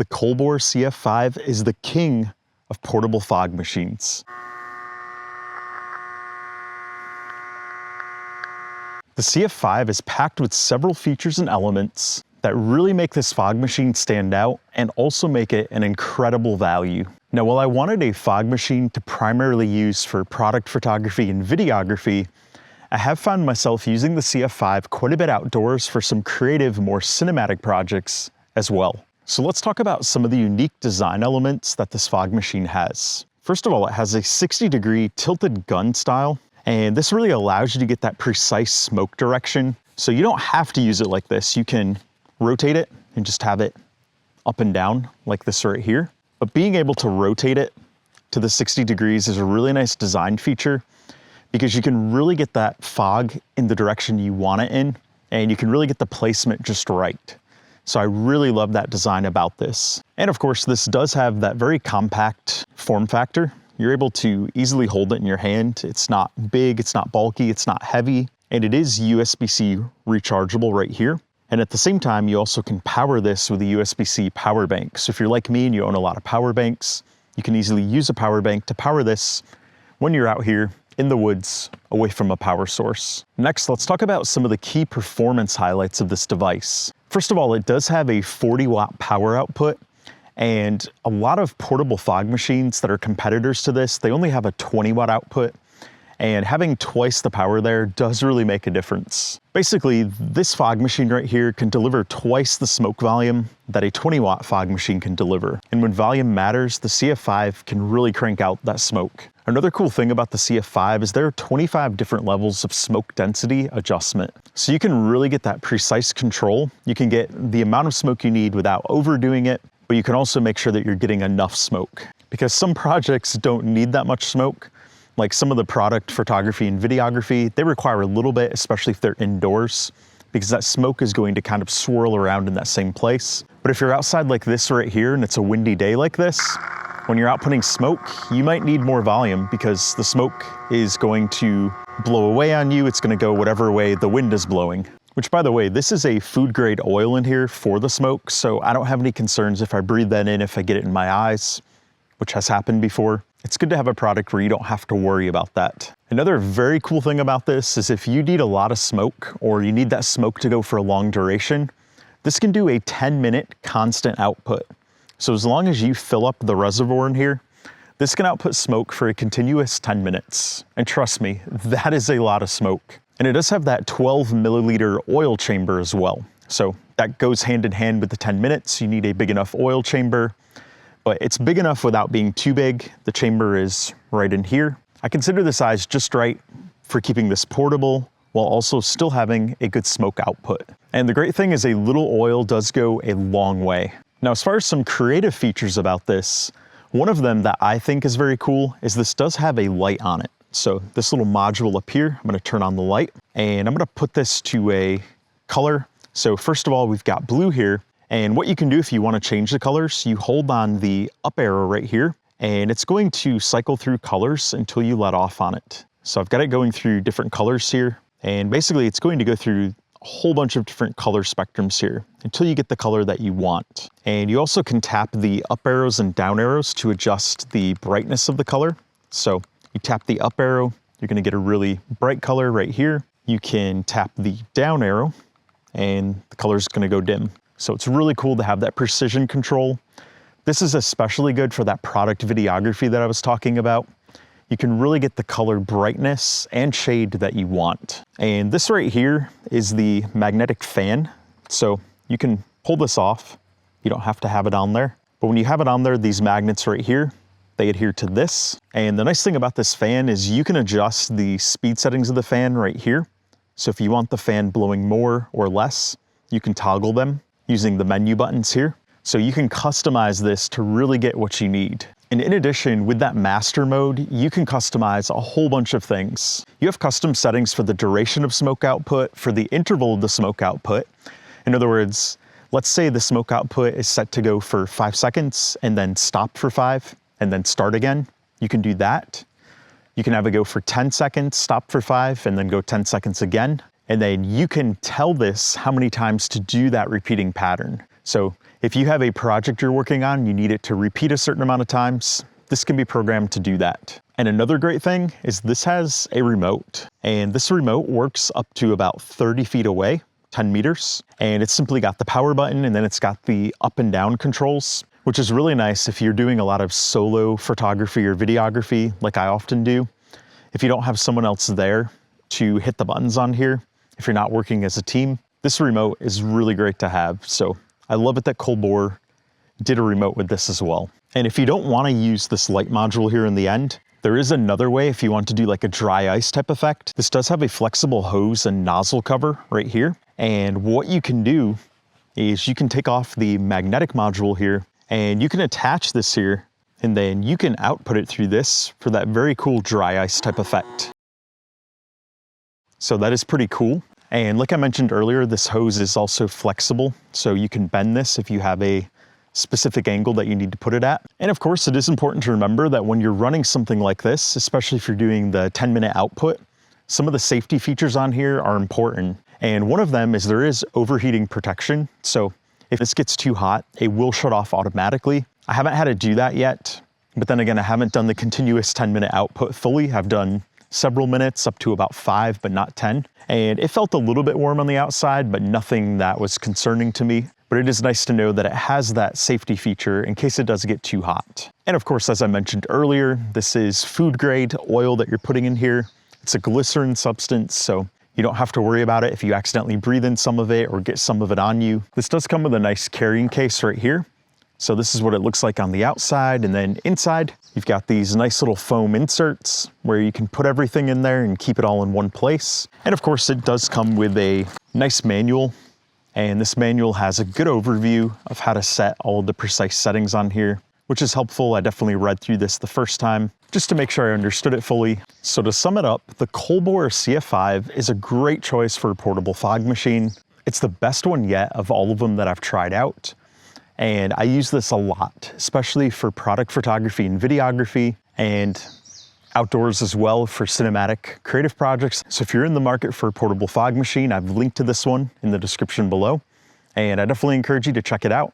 the Colbor CF5 is the king of portable fog machines. The CF5 is packed with several features and elements that really make this fog machine stand out and also make it an incredible value. Now, while I wanted a fog machine to primarily use for product photography and videography, I have found myself using the CF5 quite a bit outdoors for some creative, more cinematic projects as well. So let's talk about some of the unique design elements that this fog machine has. First of all, it has a 60-degree tilted gun style, and this really allows you to get that precise smoke direction. So you don't have to use it like this. You can rotate it and just have it up and down like this right here. But being able to rotate it to the 60 degrees is a really nice design feature because you can really get that fog in the direction you want it in, and you can really get the placement just right. So I really love that design about this. And of course, this does have that very compact form factor. You're able to easily hold it in your hand. It's not big, it's not bulky, it's not heavy, and it is USB-C rechargeable right here. And at the same time, you also can power this with a USB-C power bank. So if you're like me and you own a lot of power banks, you can easily use a power bank to power this when you're out here in the woods away from a power source. Next, let's talk about some of the key performance highlights of this device. First of all, it does have a 40-watt power output, and a lot of portable fog machines that are competitors to this, they only have a 20-watt output. And having twice the power there does really make a difference. Basically, this fog machine right here can deliver twice the smoke volume that a 20-watt fog machine can deliver. And when volume matters, the CF5 can really crank out that smoke. Another cool thing about the CF5 is there are 25 different levels of smoke density adjustment. So you can really get that precise control. You can get the amount of smoke you need without overdoing it, but you can also make sure that you're getting enough smoke. Because some projects don't need that much smoke. Like some of the product photography and videography, they require a little bit, especially if they're indoors, because that smoke is going to kind of swirl around in that same place. But if you're outside like this right here and it's a windy day like this, when you're out putting smoke, you might need more volume because the smoke is going to blow away on you. It's going to go whatever way the wind is blowing. Which, by the way, this is a food grade oil in here for the smoke, so I don't have any concerns if I breathe that in, if I get it in my eyes, which has happened before. It's good to have a product where you don't have to worry about that. Another very cool thing about this is if you need a lot of smoke or you need that smoke to go for a long duration, this can do a 10-minute constant output. So as long as you fill up the reservoir in here, this can output smoke for a continuous 10 minutes. And trust me, that is a lot of smoke. And it does have that 12 milliliter oil chamber as well. So that goes hand in hand with the 10 minutes. You need a big enough oil chamber. But it's big enough without being too big. The chamber is right in here. I consider the size just right for keeping this portable while also still having a good smoke output. And the great thing is a little oil does go a long way. Now, as far as some creative features about this, one of them that I think is very cool is this does have a light on it. So this little module up here, I'm gonna turn on the light and I'm gonna put this to a color. So first of all, we've got blue here. And what you can do if you want to change the colors, you hold on the up arrow right here, and it's going to cycle through colors until you let off on it. So I've got it going through different colors here, and basically it's going to go through a whole bunch of different color spectrums here until you get the color that you want. And you also can tap the up arrows and down arrows to adjust the brightness of the color. So you tap the up arrow, you're going to get a really bright color right here. You can tap the down arrow, and the color is going to go dim. So it's really cool to have that precision control. This is especially good for that product videography that I was talking about. You can really get the color brightness and shade that you want. And this right here is the magnetic fan. So you can pull this off. You don't have to have it on there. But when you have it on there, these magnets right here, they adhere to this. And the nice thing about this fan is you can adjust the speed settings of the fan right here. So if you want the fan blowing more or less, you can toggle them using the menu buttons here. So you can customize this to really get what you need. And in addition, with that master mode, you can customize a whole bunch of things. You have custom settings for the duration of smoke output, for the interval of the smoke output. In other words, let's say the smoke output is set to go for 5 seconds and then stop for 5 and then start again. You can do that. You can have it go for 10 seconds, stop for 5, and then go 10 seconds again. And then you can tell this how many times to do that repeating pattern. So If you have a project you're working on, you need it to repeat a certain amount of times, this can be programmed to do that. And another great thing is this has a remote, and this remote works up to about 30 feet away, 10 meters, and it's simply got the power button and then it's got the up and down controls, which is really nice if you're doing a lot of solo photography or videography like I often do. If you don't have someone else there to hit the buttons on here, if you're not working as a team, this remote is really great to have. So I love it that Colbor did a remote with this as well. And if you don't want to use this light module here in the end, there is another way if you want to do like a dry ice type effect. This does have a flexible hose and nozzle cover right here. And what you can do is you can take off the magnetic module here and you can attach this here, and then you can output it through this for that very cool dry ice type effect. So that is pretty cool. And like I mentioned earlier, this hose is also flexible, so you can bend this if you have a specific angle that you need to put it at. And of course, it is important to remember that when you're running something like this, especially if you're doing the 10-minute output, some of the safety features on here are important. And one of them is there is overheating protection. So if this gets too hot, it will shut off automatically. I haven't had to do that yet, but then again, I haven't done the continuous 10-minute output fully. I've done several minutes up to about 5, but not 10. And it felt a little bit warm on the outside, but nothing that was concerning to me. But it is nice to know that it has that safety feature in case it does get too hot. And of course, as I mentioned earlier, this is food grade oil that you're putting in here. It's a glycerin substance, so you don't have to worry about it if you accidentally breathe in some of it or get some of it on you. This does come with a nice carrying case right here. So this is what it looks like on the outside, and then inside, you've got these nice little foam inserts where you can put everything in there and keep it all in one place. And of course, it does come with a nice manual, and this manual has a good overview of how to set all the precise settings on here, which is helpful. I definitely read through this the first time just to make sure I understood it fully. So to sum it up, the Colbor CF5 is a great choice for a portable fog machine. It's the best one yet of all of them that I've tried out. And I use this a lot, especially for product photography and videography, and outdoors as well for cinematic creative projects. So if you're in the market for a portable fog machine, I've linked to this one in the description below, and I definitely encourage you to check it out.